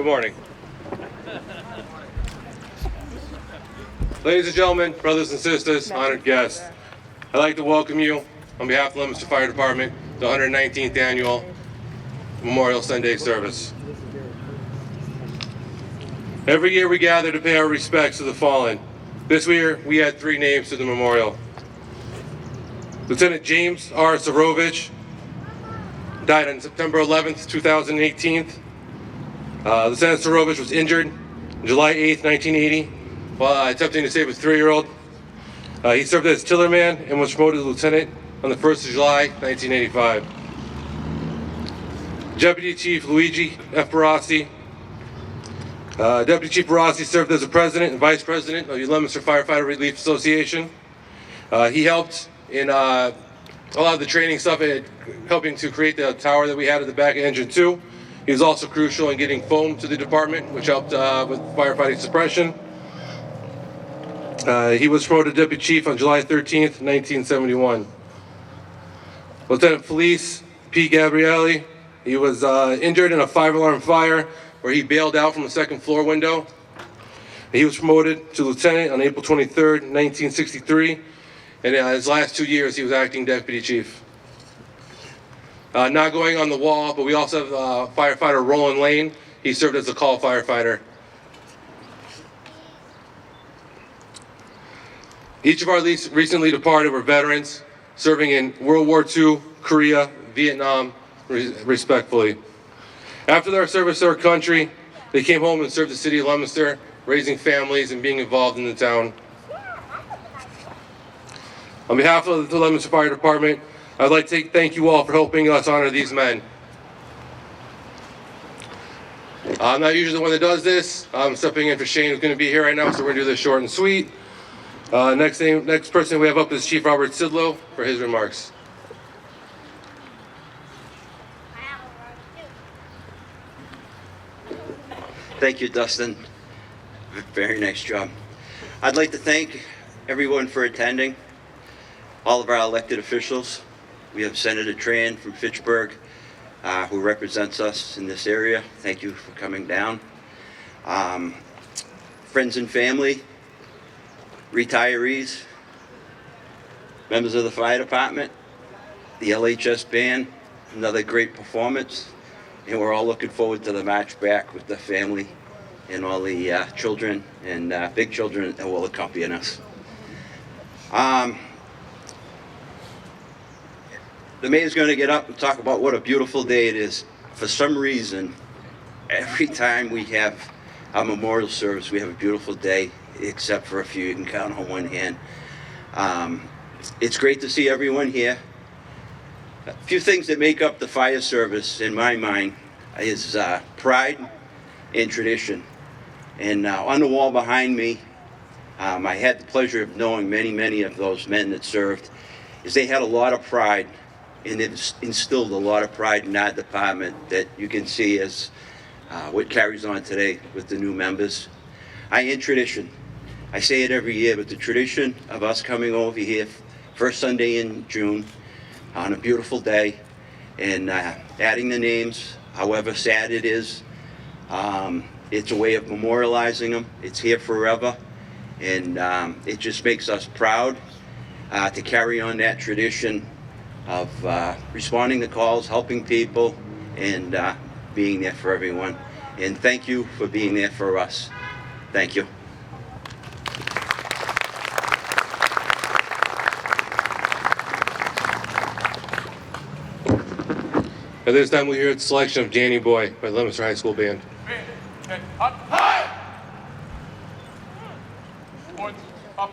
Good morning. Ladies and gentlemen, brothers and sisters, honored guests, I'd like to welcome you on behalf of the Leominster Fire Department to the 119th Annual Memorial Sunday Service. Every year we gather to pay our respects to the fallen. This year we had 3 names to the memorial. Lieutenant James R. Sarovich died on September 11th, 2018. Lieutenant Sarovich was injured on July 8th, 1980, while attempting to save a 3-year-old. He served as tillerman and was promoted to lieutenant on the 1st of July, 1985. Deputy Chief Luigi F. Barassi. Deputy Chief Barassi served as the president and vice president of the Leominster Firefighter Relief Association. He helped in a lot of the training stuff, helping to create the tower that we had at the back of Engine 2. He was also crucial in getting foam to the department, which helped with firefighting suppression. He was promoted to Deputy Chief on July 13th, 1971. Lieutenant Felice P. Gabrielli, he was injured in a 5-alarm fire where he bailed out from a 2nd floor window. He was promoted to lieutenant on April 23rd, 1963, and in his last 2 years he was acting deputy chief. Not going on the wall, but we also have firefighter Roland Lane. He served as a call firefighter. Each of our recently departed were veterans serving in World War II, Korea, Vietnam, respectfully. After their service to our country, they came home and served the city of Leominster, raising families and being involved in the town. On behalf of the Leominster Fire Department, I'd like to thank you all for helping us honor these men. I'm not usually the one that does this. I'm stepping in for Shane, who's going to be here right now, so we're going to do this short and sweet. Next person we have up is Chief Robert Sidlow for his remarks. Thank you, Dustin. Very nice job. I'd like to thank everyone for attending, all of our elected officials. We have Senator Tran from Fitchburg, who represents us in this area. Thank you for coming down. Friends and family, retirees, members of the fire department, the LHS band, another great performance. And we're all looking forward to the march back with the family and all the children and big children that will accompany us. The mayor's going to get up and talk about what a beautiful day it is. For some reason, every time we have our memorial service, we have a beautiful day, except for a few you can count on one hand. It's great to see everyone here. A few things that make up the fire service, in my mind, is pride and tradition. And on the wall behind me, I had the pleasure of knowing many of those men that served, is they had a lot of pride, and it instilled a lot of pride in our department that you can see as what carries on today with the new members. In tradition, I say it every year, but the tradition of us coming over here first Sunday in June on a beautiful day and adding the names, however sad it is, it's a way of memorializing them. It's here forever, and it just makes us proud to carry on that tradition of responding to calls, helping people, and being there for everyone. And thank you for being there for us. Thank you. At this time, we'll hear the selection of Danny Boy by the Leominster High School Band. Points up.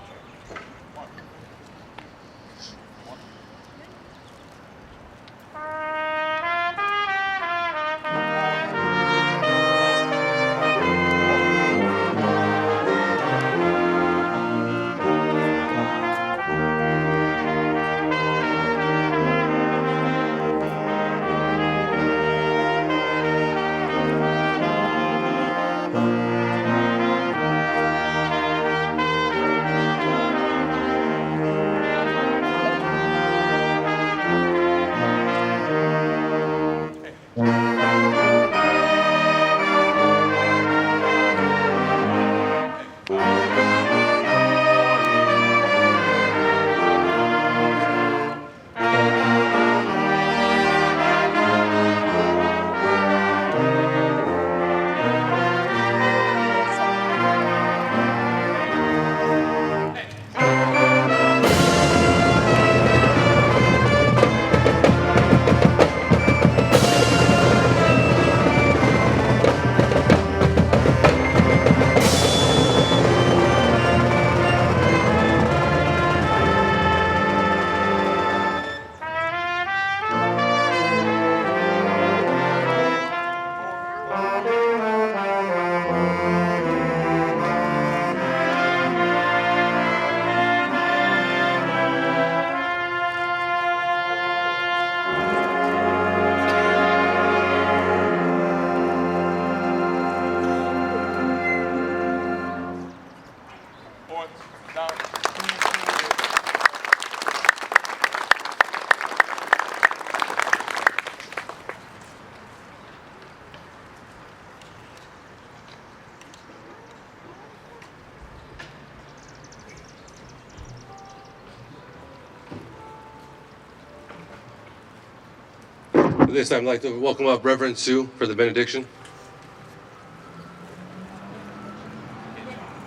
At this time, I'd like to welcome up Reverend Sue for the benediction.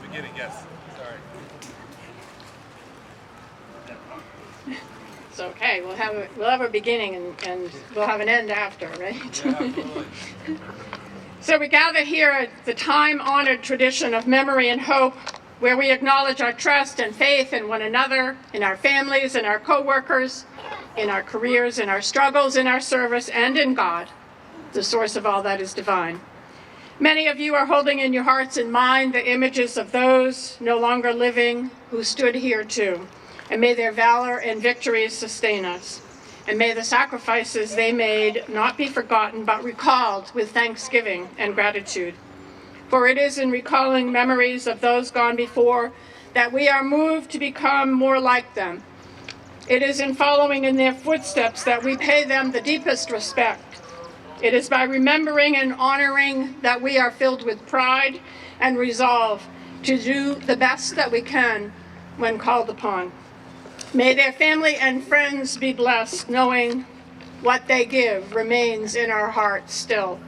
Beginning, yes. Sorry. It's okay. We'll have a beginning and we'll have an end after, right? Yeah, absolutely. So we gather here at the time-honored tradition of memory and hope, where we acknowledge our trust and faith in one another, in our families, in our co-workers, in our careers, in our struggles, in our service, and in God, the source of all that is divine. Many of you are holding in your hearts and mind the images of those no longer living who stood here too, and may their valor and victories sustain us. And may the sacrifices they made not be forgotten, but recalled with thanksgiving and gratitude. For it is in recalling memories of those gone before that we are moved to become more like them. It is in following in their footsteps that we pay them the deepest respect. It is by remembering and honoring that we are filled with pride and resolve to do the best that we can when called upon. May their family and friends be blessed, knowing what they give remains in our hearts still.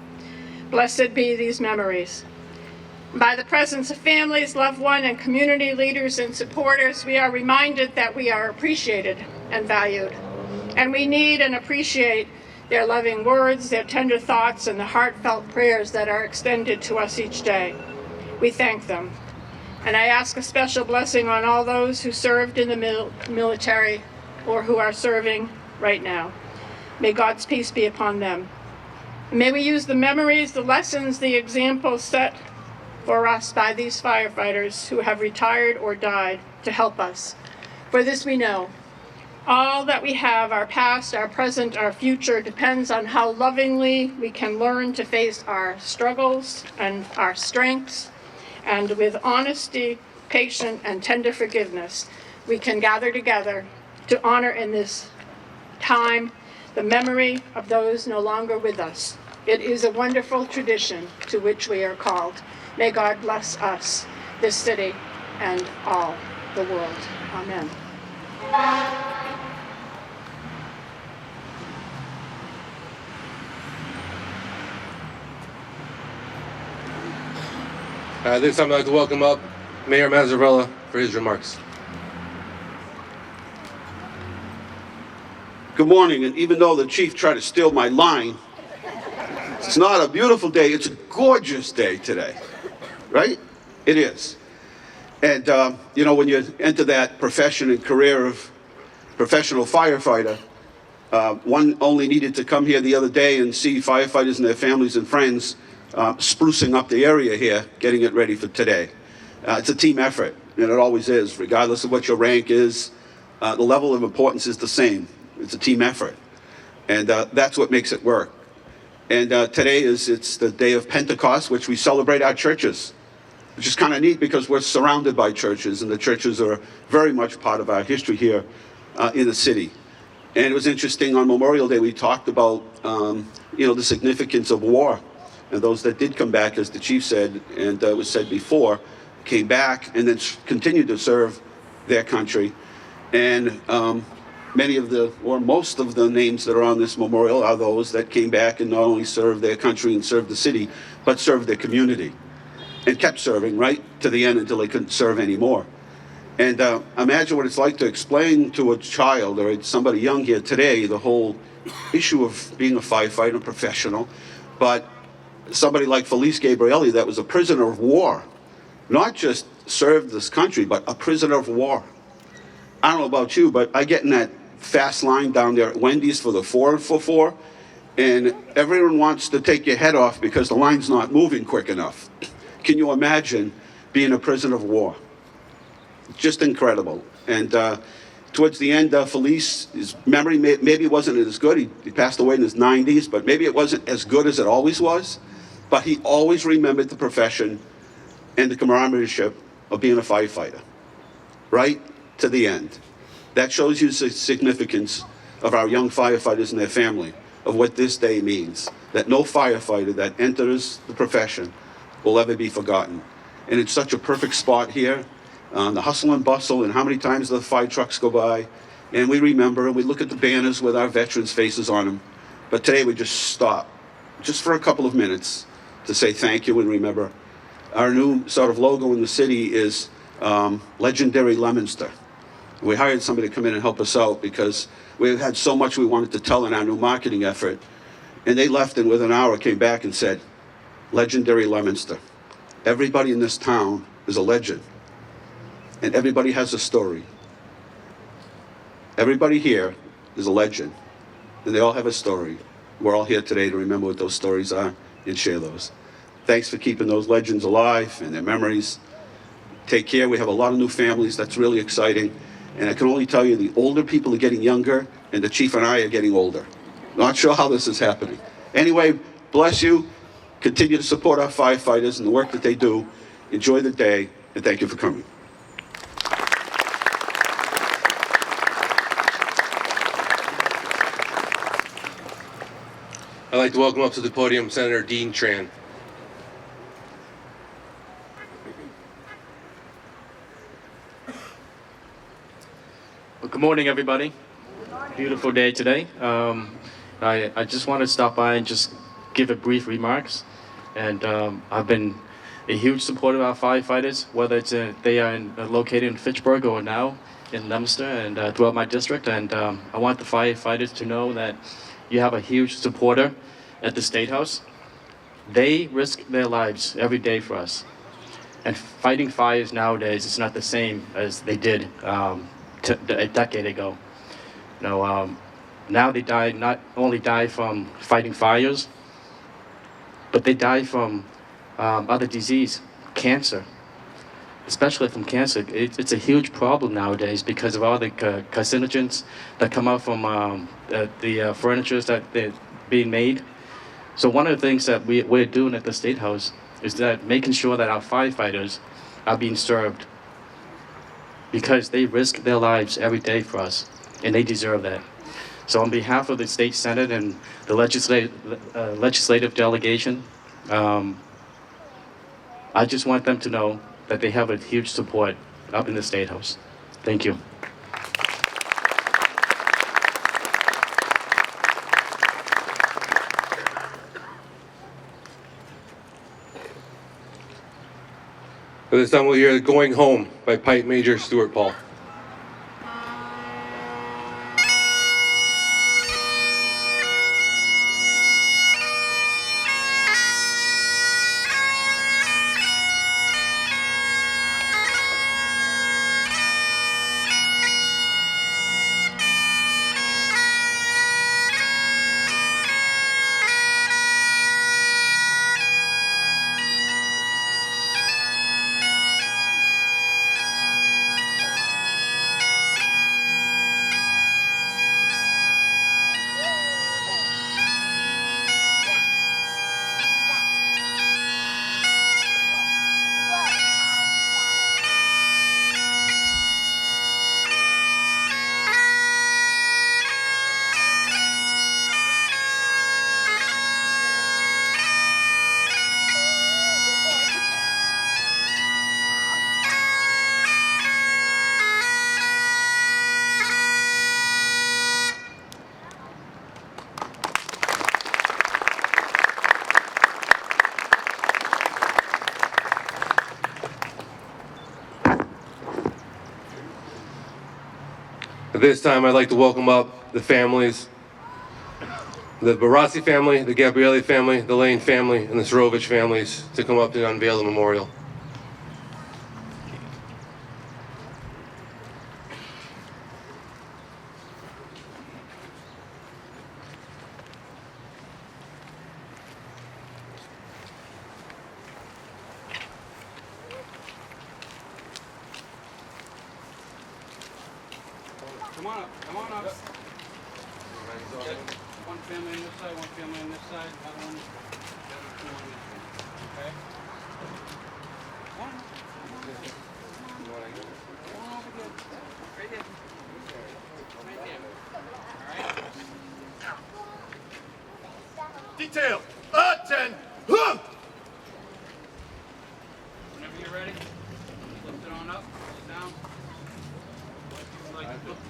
Blessed be these memories. By the presence of families, loved ones, and community leaders and supporters, we are reminded that we are appreciated and valued. And we need and appreciate their loving words, their tender thoughts, and the heartfelt prayers that are extended to us each day. We thank them. And I ask a special blessing on all those who served in the military or who are serving right now. May God's peace be upon them. May we use the memories, the lessons, the examples set for us by these firefighters who have retired or died to help us. For this we know, all that we have, our past, our present, our future, depends on how lovingly we can learn to face our struggles and our strengths, and with honesty, patience, and tender forgiveness, we can gather together to honor in this time the memory of those no longer with us. It is a wonderful tradition to which we are called. May God bless us, this city, and all the world. Amen. This time I'd like to welcome up Mayor Mazzarella for his remarks. Good morning, and even though the chief tried to steal my line, it's not a beautiful day, it's a gorgeous day today, right? It is. And, when you enter that profession and career of professional firefighter, one only needed to come here the other day and see firefighters and their families and friends sprucing up the area here, getting it ready for today. It's a team effort, and it always is, regardless of what your rank is. The level of importance is the same. It's a team effort, and that's what makes it work. And today it's the day of Pentecost, which we celebrate our churches, which is kind of neat because we're surrounded by churches, and the churches are very much part of our history here in the city. And it was interesting, on Memorial Day we talked about the significance of war, and those that did come back, as the chief said, and was said before, came back and then continued to serve their country. And most of the names that are on this memorial are those that came back and not only served their country and served the city, but served their community, and kept serving right to the end until they couldn't serve anymore. And imagine what it's like to explain to a child or somebody young here today the whole issue of being a firefighter, professional, but somebody like Felice Gabrielli that was a prisoner of war, not just served this country, but a prisoner of war. I don't know about you, but I get in that fast line down there at Wendy's for the 4-for-4, and everyone wants to take your head off because the line's not moving quick enough. Can you imagine being a prisoner of war? Just incredible. And towards the end, Felice, his memory maybe wasn't as good. He passed away in his 90s, but maybe it wasn't as good as it always was. But he always remembered the profession and the camaraderie of being a firefighter, right to the end. That shows you the significance of our young firefighters and their family, of what this day means, that no firefighter that enters the profession will ever be forgotten. And it's such a perfect spot here, the hustle and bustle, and how many times the fire trucks go by, and we remember, and we look at the banners with our veterans' faces on them, But today we just stop, just for a couple of minutes, to say thank you and remember. Our new sort of logo in the city is legendary Leominster. We hired somebody to come in and help us out because we had so much we wanted to tell in our new marketing effort. And they left and within an hour came back and said, legendary Leominster. Everybody in this town is a legend. And everybody has a story. Everybody here is a legend. And they all have a story. We're all here today to remember what those stories are and share those. Thanks for keeping those legends alive and their memories. Take care. We have a lot of new families. That's really exciting. And I can only tell you the older people are getting younger and the chief and I are getting older. Not sure how this is happening. Anyway, bless you. Continue to support our firefighters and the work that they do. Enjoy the day, and thank you for coming. I'd like to welcome up to the podium Senator Dean Tran. Well, good morning, everybody. Beautiful day today. I just want to stop by and just give a brief remarks. And I've been a huge supporter of our firefighters, whether it's they are located in Fitchburg or now in Leominster and throughout my district. And I want the firefighters to know that you have a huge supporter at the State House. They risk their lives every day for us. And fighting fires nowadays is not the same as they did a decade ago. You know, now they not only die from fighting fires, but they die from other disease, cancer. Especially from cancer, it's a huge problem nowadays because of all the carcinogens that come out from the furnitures that they're being made. So one of the things that we're doing at the State House is that making sure that our firefighters are being served, because they risk their lives every day for us, and they deserve that. So on behalf of the State Senate and the legislative delegation, I just want them to know that they have a huge support up in the State House. Thank you. At this time, we'll hear Going Home by Pipe Major Stuart Paul. At this time, I'd like to welcome up the families, the Barassi family, the Gabrielli family, the Lane family, and the Srovich families to come up and unveil the memorial. Come on up, come on up. Get one family on this side, one family on this side, another one, the other two on this side. Okay? One. One over here. Right here. Right here. Alright? Detail! Attend! Whenever you're ready, lift it on up, pull it down. Like, look.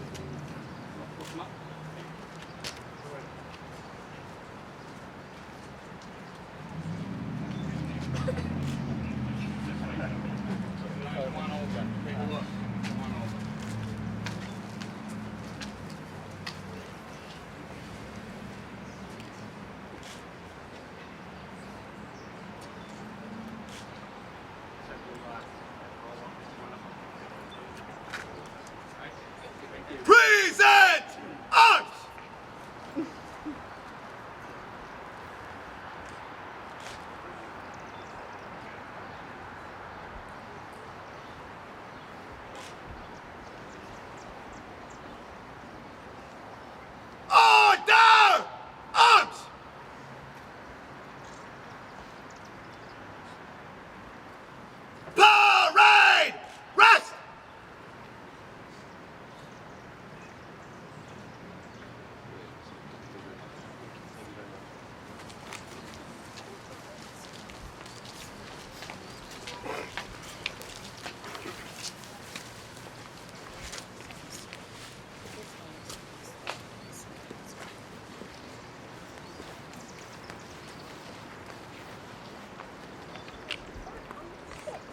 Push 'em up.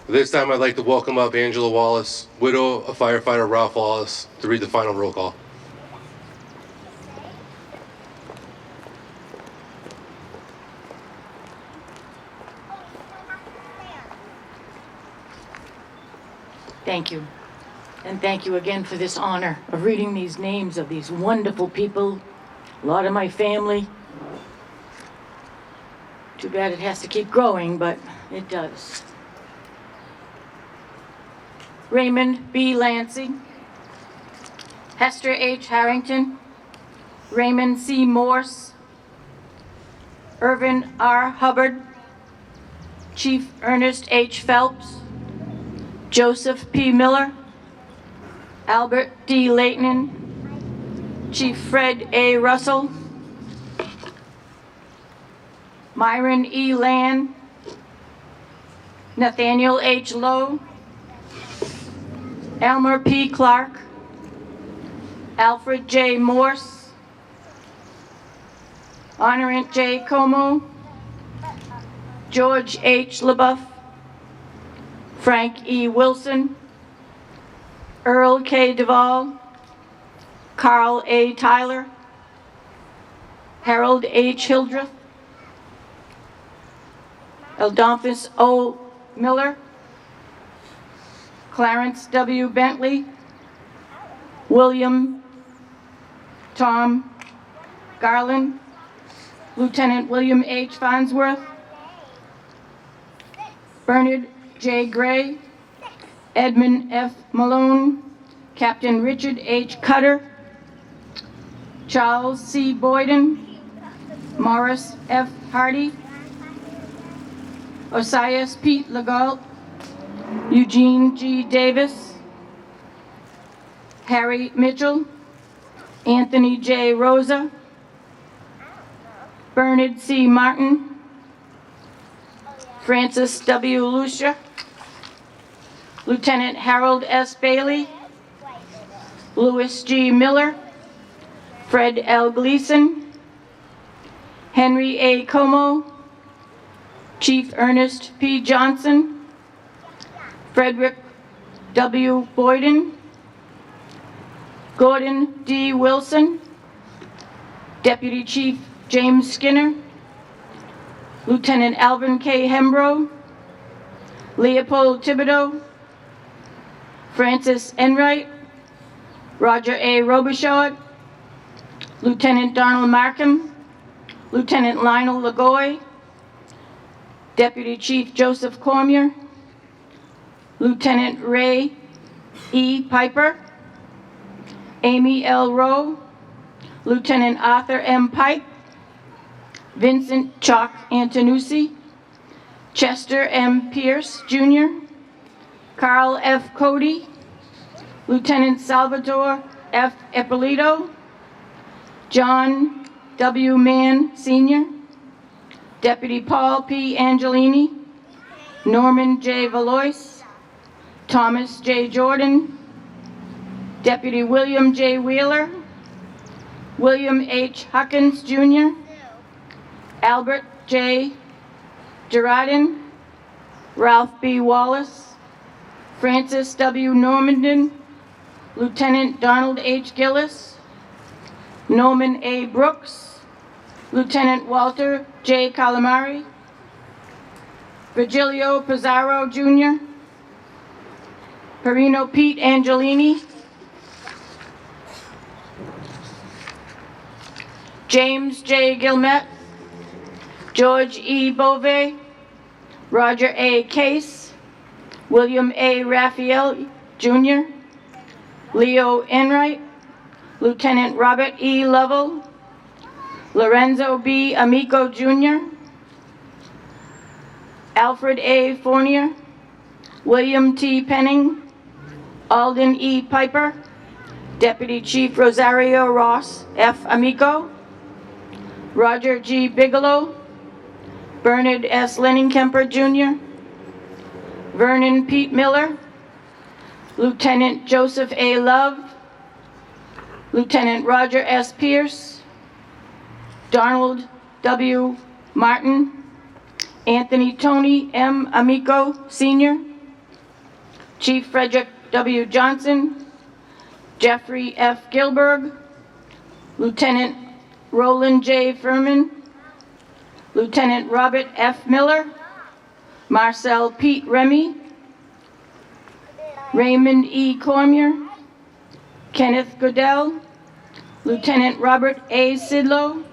This time I'd like to welcome up Angela Wallace, widow of firefighter Ralph Wallace, to read the final roll call. Thank you. And thank you again for this honor of reading these names of these wonderful people, a lot of my family. Too bad it has to keep growing, but it does. Raymond B. Lansing, Hester H. Harrington, Raymond C. Morse, Irvin R. Hubbard, Chief Ernest H. Phelps, Joseph P. Miller, Albert D. Leighton, Chief Fred A. Russell, Myron E. Land, Nathaniel H. Lowe, Elmer P. Clark, Alfred J. Morse, Honorant J. Como, George H. LaBeouf, Frank E. Wilson, Earl K. Duvall, Carl A. Tyler, Harold H. Hildreth, Eldonphus O. Miller, Clarence W. Bentley, William Tom Garland, Lieutenant William H. Farnsworth, Bernard J. Gray, Edmund F. Malone, Captain Richard H. Cutter, Charles C. Boyden, Morris F. Hardy, Osias Pete Legault, Eugene G. Davis, Harry Mitchell, Anthony J. Rosa, Bernard C. Martin, Francis W. Lucia, Lieutenant Harold S. Bailey, Louis G. Miller, Fred L. Gleason, Henry A. Como, Chief Ernest P. Johnson, Frederick W. Boyden, Gordon D. Wilson, Deputy Chief James Skinner, Lieutenant Alvin K. Hembrough, Leopold Thibodeau, Francis Enright, Roger A. Robichaud, Lieutenant Donald Markham, Lieutenant Lionel Lagoy, Deputy Chief Joseph Cormier, Lieutenant Ray E. Piper, Amy L. Rowe, Lieutenant Arthur M. Pike, Vincent Chalk Antonucci, Chester M. Pierce, Jr., Carl F. Cody, Lieutenant Salvatore F. Ippolito, John W. Mann, Sr., Deputy Paul P. Angelini, Norman J. Valois, Thomas J. Jordan, Deputy William J. Wheeler, William H. Huckins, Jr., Albert J. Girardin, Ralph B. Wallace, Francis W. Normandin, Lieutenant Donald H. Gillis, Norman A. Brooks, Lieutenant Walter J. Calamari, Virgilio Pizarro, Jr., Perino Pete Angelini, James J. Gilmet, George E. Bove, Roger A. Case, William A. Raphael, Jr., Leo Enright, Lieutenant Robert E. Lovell, Lorenzo B. Amico, Jr., Alfred A. Fournier, William T. Penning, Alden E. Piper, Deputy Chief Rosario Ross F. Amico, Roger G. Bigelow, Bernard S. Leningkemper, Jr., Vernon Pete Miller, Lieutenant Joseph A. Love, Lieutenant Roger S. Pierce, Donald W. Martin, Anthony Tony M. Amico, Sr., Chief Frederick W. Johnson, Jeffrey F. Gilberg, Lieutenant Roland J. Furman, Lieutenant Robert F. Miller, Marcel Pete Remy, Raymond E. Cormier, Kenneth Goodell, Lieutenant Robert A. Sidlow,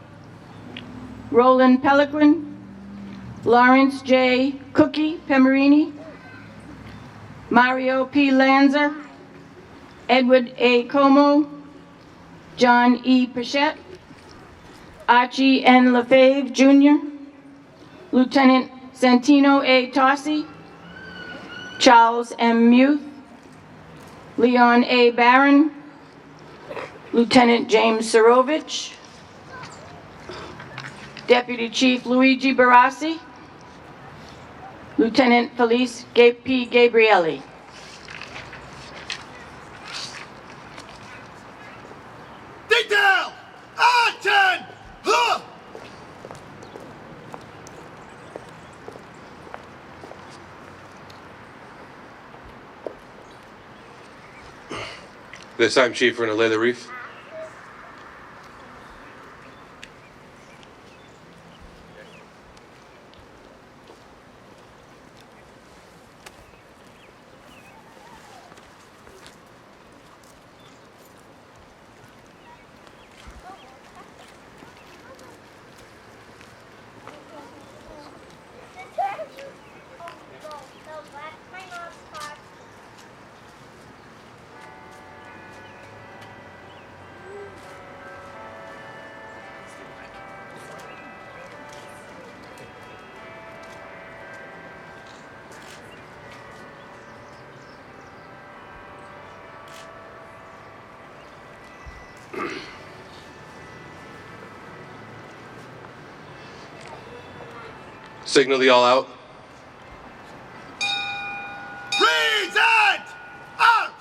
Roland Peliquin, Lawrence J. Cookie Pemerini, Mario P. Lanza, Edward A. Como, John E. Pichette, Archie N. LaFave Jr., Lieutenant Santino A. Tossi, Charles M. Muth, Leon A. Barron, Lieutenant James Sarovich, Deputy Chief Luigi Barassi, Lieutenant Felice P. Gabrielli. Detail! Action! Huh! This time, Chief, we're going to lay the wreath. Signal the all out. Present! Out!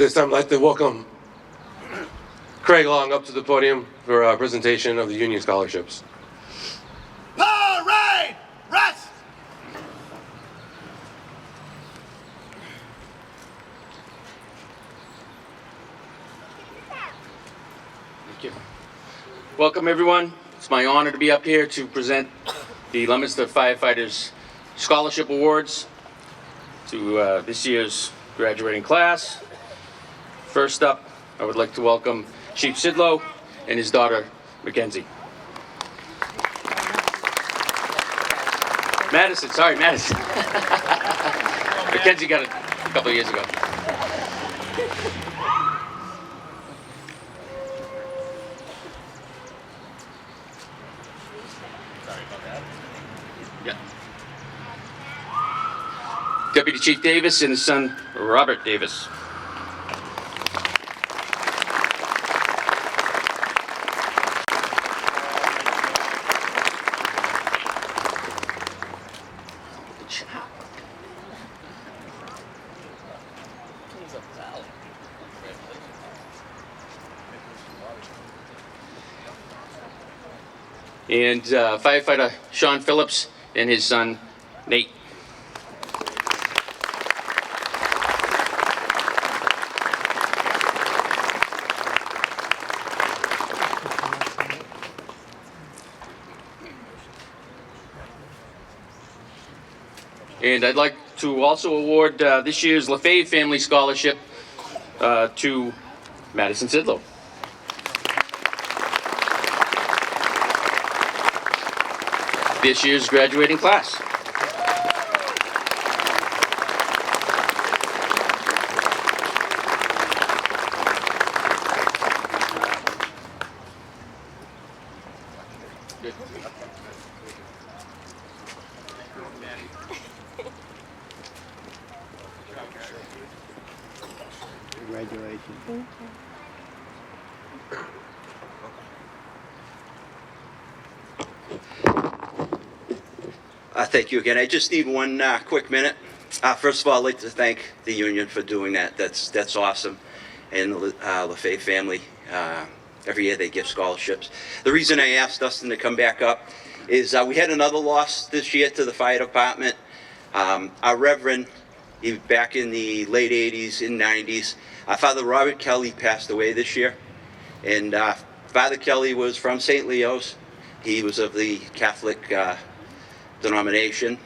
This time I'd like to welcome Craig Long up to the podium for a presentation of the Union Scholarships. Parade! Rest! Thank you. Welcome, everyone. It's my honor to be up here to present the Leominster Firefighters Scholarship Awards to this year's graduating class. First up, I would like to welcome Chief Sidlow and his daughter, Mackenzie. Madison. Mackenzie got it a couple of years ago. Yeah. Deputy Chief Davis and his son, Robert Davis. And firefighter Sean Phillips and his son, Nate. And I'd like to also award this year's LaFave Family Scholarship to Madison Sidlow. This year's graduating class. Congratulations. Thank you again. I just need one quick minute. First of all, I'd like to thank the union for doing that. That's awesome. And the LaFave family, every year they give scholarships. The reason I asked Dustin to come back up is we had another loss this year to the fire department. Our Reverend, back in the late 80s and 90s, Father Robert Kelly passed away this year. And Father Kelly was from St. Leo's. He was of the Catholic denomination,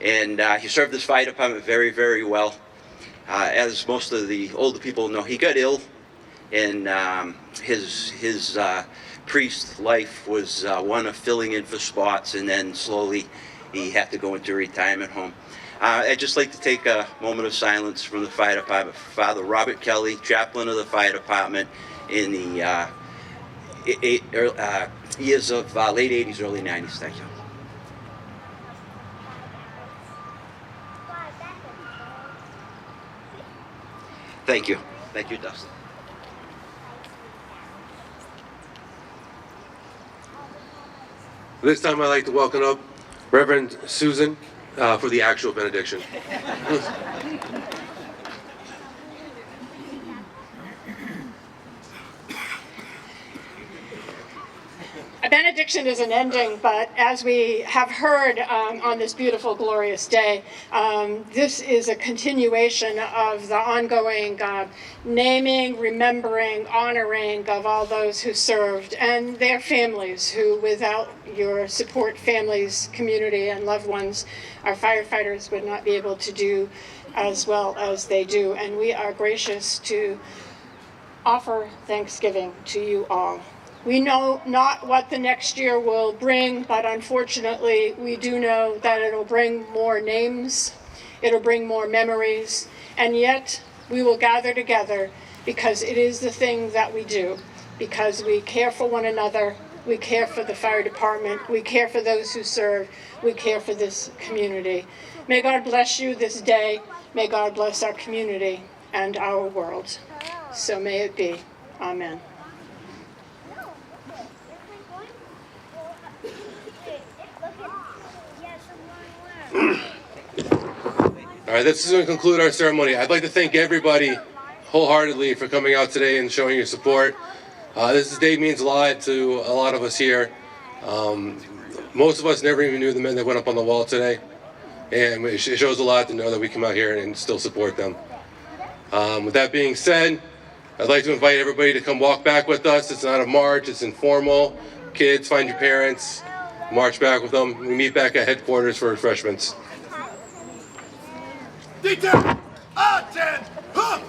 and he served his fire department very, very well. As most of the older people know, he got ill, and his priest life was one of filling in for spots, and then slowly he had to go into a retirement home. I'd just like to take a moment of silence from the fire department for Father Robert Kelly, chaplain of the fire department in the years of late 80s, early 90s. Thank you. Thank you. Thank you, Dustin. This time I'd like to welcome up Reverend Susan for the actual benediction. A benediction is an ending, but as we have heard on this beautiful, glorious day, this is a continuation of the ongoing naming, remembering, honoring of all those who served and their families who, without your support, families, community, and loved ones, our firefighters would not be able to do as well as they do. And we are gracious to offer thanksgiving to you all. We know not what the next year will bring, but unfortunately, we do know that it'll bring more names, it'll bring more memories, and yet we will gather together because it is the thing that we do, because we care for one another, we care for the fire department, we care for those who serve, we care for this community. May God bless you this day. May God bless our community and our world. So may it be. Amen. All right, this is going to conclude our ceremony. I'd like to thank everybody wholeheartedly for coming out today and showing your support. This day means a lot to a lot of us here. Most of us never even knew the men that went up on the wall today, and it shows a lot to know that we come out here and still support them. With that being said, I'd like to invite everybody to come walk back with us. It's not a march, it's informal. Kids, find your parents, march back with them. We meet back at headquarters for refreshments. Detail! Action! Huh!